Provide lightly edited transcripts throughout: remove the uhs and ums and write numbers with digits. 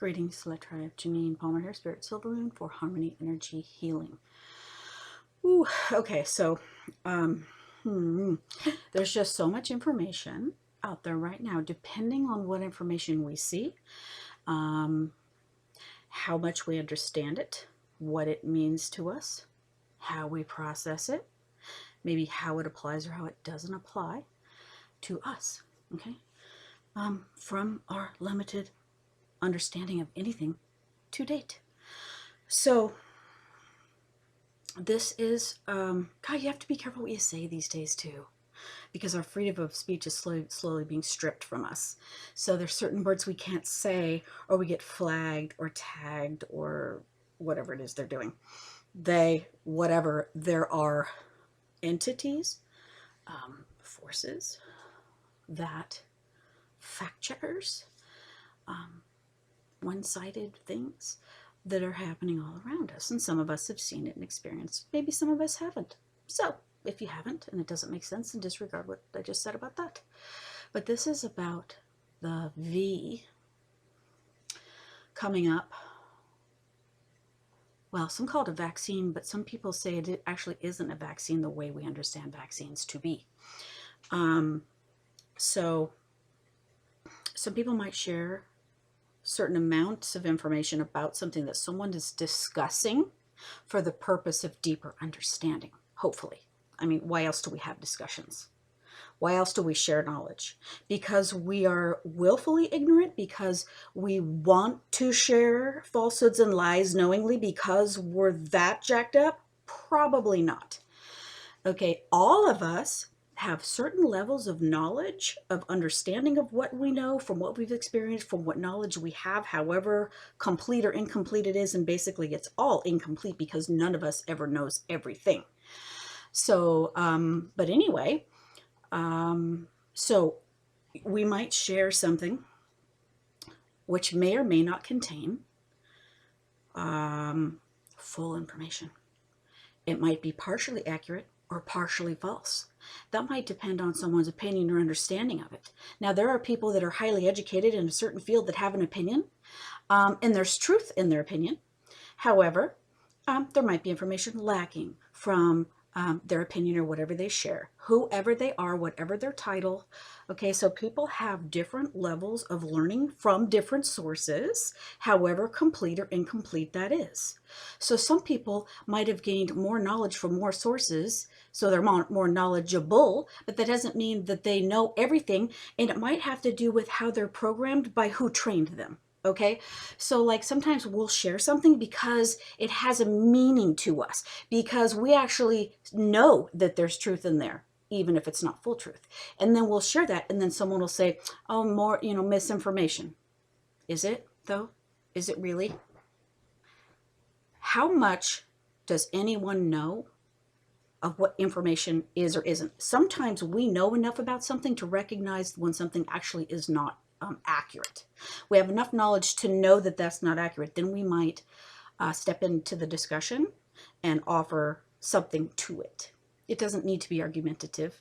Greetings, Letra, Janine Palmer here, Spirit Silver Moon for Harmony Energy Healing. Ooh, okay, so there's just so much information out there right now, depending on what information we see, how much we understand it, what it means to us, how we process it, maybe how it applies or how it doesn't apply to us, okay? From our limited understanding of anything to date. So this is, God, you have to be careful what you say these days too, because our freedom of speech is slowly being stripped from us. So there's certain words we can't say, or we get flagged or tagged or whatever it is they're doing. There are entities, forces, that fact checkers, one-sided things that are happening all around us, and some of us have seen it and experienced. Maybe some of us haven't. So if you haven't and it doesn't make sense, then disregard what I just said about that. But this is about the V coming up. Well, some call it a vaccine, but some people say it actually isn't a vaccine the way we understand vaccines to be. So some people might share certain amounts of information about something that someone is discussing for the purpose of deeper understanding, hopefully. I mean, why else do we have discussions? Why else do we share knowledge? Because we are willfully ignorant, because we want to share falsehoods and lies knowingly, because we're that jacked up? Probably not. Okay, all of us have certain levels of knowledge, of understanding of what we know from what we've experienced, from what knowledge we have, however complete or incomplete it is. And basically it's all incomplete because none of us ever knows everything. So, but anyway, so we might share something which may or may not contain full information. It might be partially accurate or partially false. That might depend on someone's opinion or understanding of it. Now, there are people that are highly educated in a certain field that have an opinion, and there's truth in their opinion. However, there might be information lacking from their opinion or whatever they share, whoever they are, whatever their title. Okay, so people have different levels of learning from different sources, however complete or incomplete that is. So some people might have gained more knowledge from more sources, so they're more knowledgeable, but that doesn't mean that they know everything, and it might have to do with how they're programmed by who trained them. Okay, so like sometimes we'll share something because it has a meaning to us, because we actually know that there's truth in there, even if it's not full truth. And then we'll share that, and then someone will say, oh, more, misinformation. Is it though? Is it really? How much does anyone know of what information is or isn't? Sometimes we know enough about something to recognize when something actually is not accurate. We have enough knowledge to know that that's not accurate. Then we might step into the discussion and offer something to it. It doesn't need to be argumentative.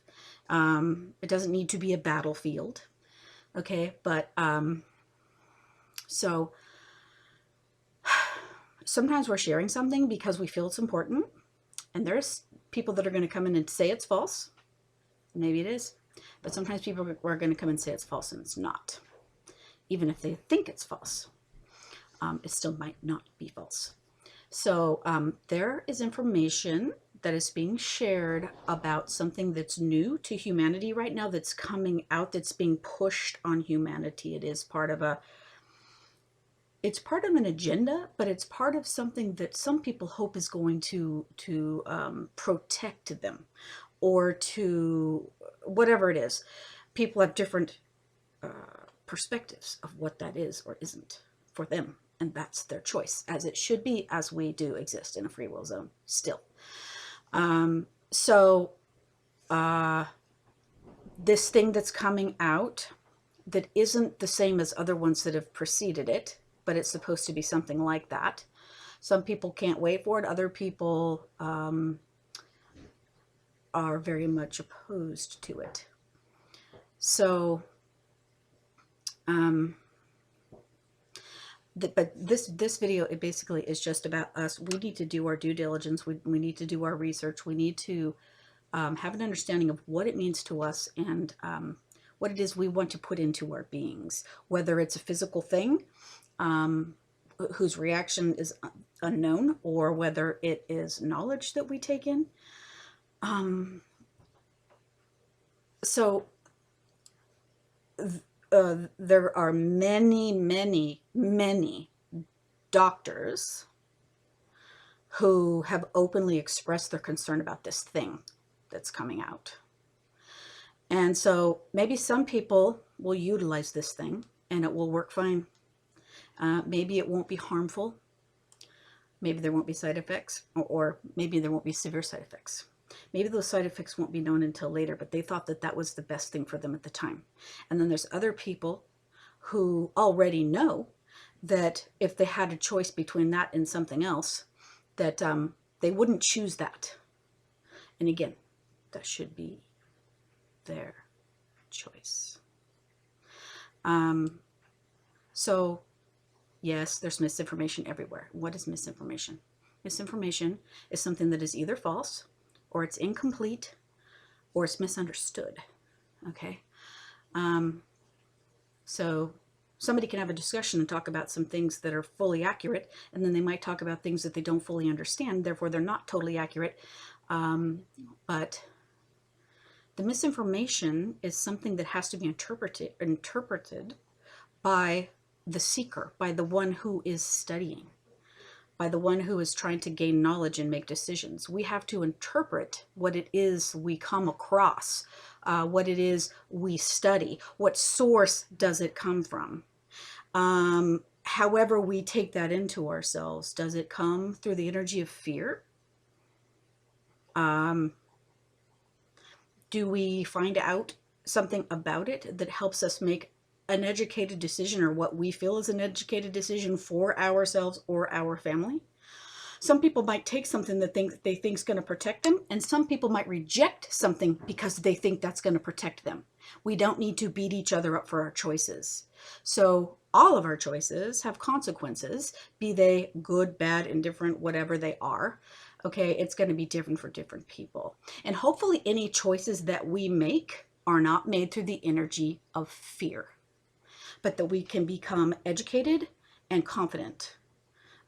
It doesn't need to be a battlefield. Okay, but so sometimes we're sharing something because we feel it's important, and there's people that are going to come in and say it's false. Maybe it is, but sometimes people are going to come and say it's false and it's not. Even if they think it's false, it still might not be false. So there is information that is being shared about something that's new to humanity right now, that's coming out, that's being pushed on humanity. It is part of it's part of an agenda, but it's part of something that some people hope is going to protect them, or to whatever it is. People have different perspectives of what that is or isn't for them, and that's their choice, as it should be, as we do exist in a free will zone still. This thing that's coming out that isn't the same as other ones that have preceded it, but it's supposed to be something like that. Some people can't wait for it. Other people are very much opposed to it. So but this video, it basically is just about us. We need to do our due diligence. We need to do our research. We need to have an understanding of what it means to us, and what it is we want to put into our beings, whether it's a physical thing whose reaction is unknown, or whether it is knowledge that we take in. So there are many, many, many doctors who have openly expressed their concern about this thing that's coming out. And so maybe some people will utilize this thing and it will work fine. Maybe it won't be harmful. Maybe there won't be side effects, or maybe there won't be severe side effects. Maybe those side effects won't be known until later, but they thought that that was the best thing for them at the time. And then there's other people who already know that if they had a choice between that and something else, that they wouldn't choose that. And again, that should be their choice. So yes, there's misinformation everywhere. What is misinformation? Misinformation is something that is either false, or it's incomplete, or it's misunderstood. Okay? So somebody can have a discussion and talk about some things that are fully accurate, and then they might talk about things that they don't fully understand, therefore they're not totally accurate. But the misinformation is something that has to be interpreted by the seeker, by the one who is studying, by the one who is trying to gain knowledge and make decisions. We have to interpret what it is we come across, what it is we study, what source does it come from. However we take that into ourselves, does it come through the energy of fear? Do we find out something about it that helps us make an educated decision, or what we feel is an educated decision for ourselves or our family? Some people might take something that they think is going to protect them, and some people might reject something because they think that's going to protect them. We don't need to beat each other up for our choices. So all of our choices have consequences, be they good, bad, indifferent, whatever they are. Okay, it's going to be different for different people. And hopefully any choices that we make are not made through the energy of fear, but that we can become educated and confident.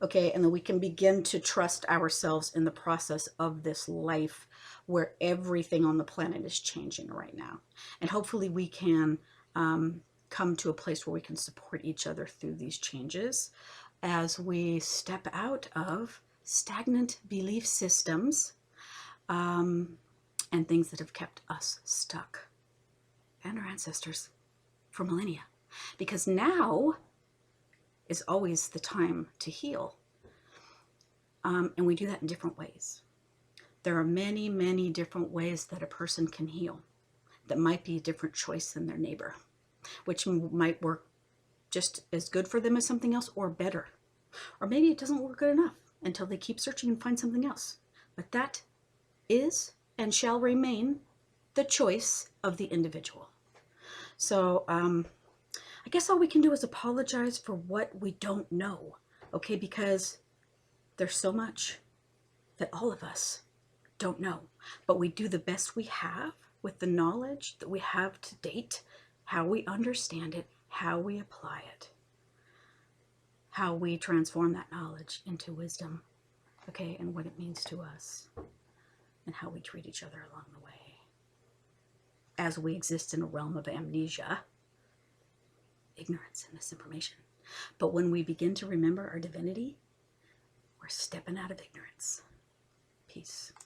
Okay, and that we can begin to trust ourselves in the process of this life where everything on the planet is changing right now. And hopefully we can come to a place where we can support each other through these changes as we step out of stagnant belief systems and things that have kept us stuck, and our ancestors for millennia. Because now is always the time to heal. And we do that in different ways. There are many, many different ways that a person can heal that might be a different choice than their neighbor, which might work just as good for them as something else, or better. Or maybe it doesn't work good enough until they keep searching and find something else. But that is and shall remain the choice of the individual. So I guess all we can do is apologize for what we don't know, okay? Because there's so much that all of us don't know, but we do the best we have with the knowledge that we have to date, how we understand it, how we apply it, how we transform that knowledge into wisdom, okay, and what it means to us, and how we treat each other along the way. As we exist in a realm of amnesia, ignorance, and misinformation. But when we begin to remember our divinity, we're stepping out of ignorance. Peace.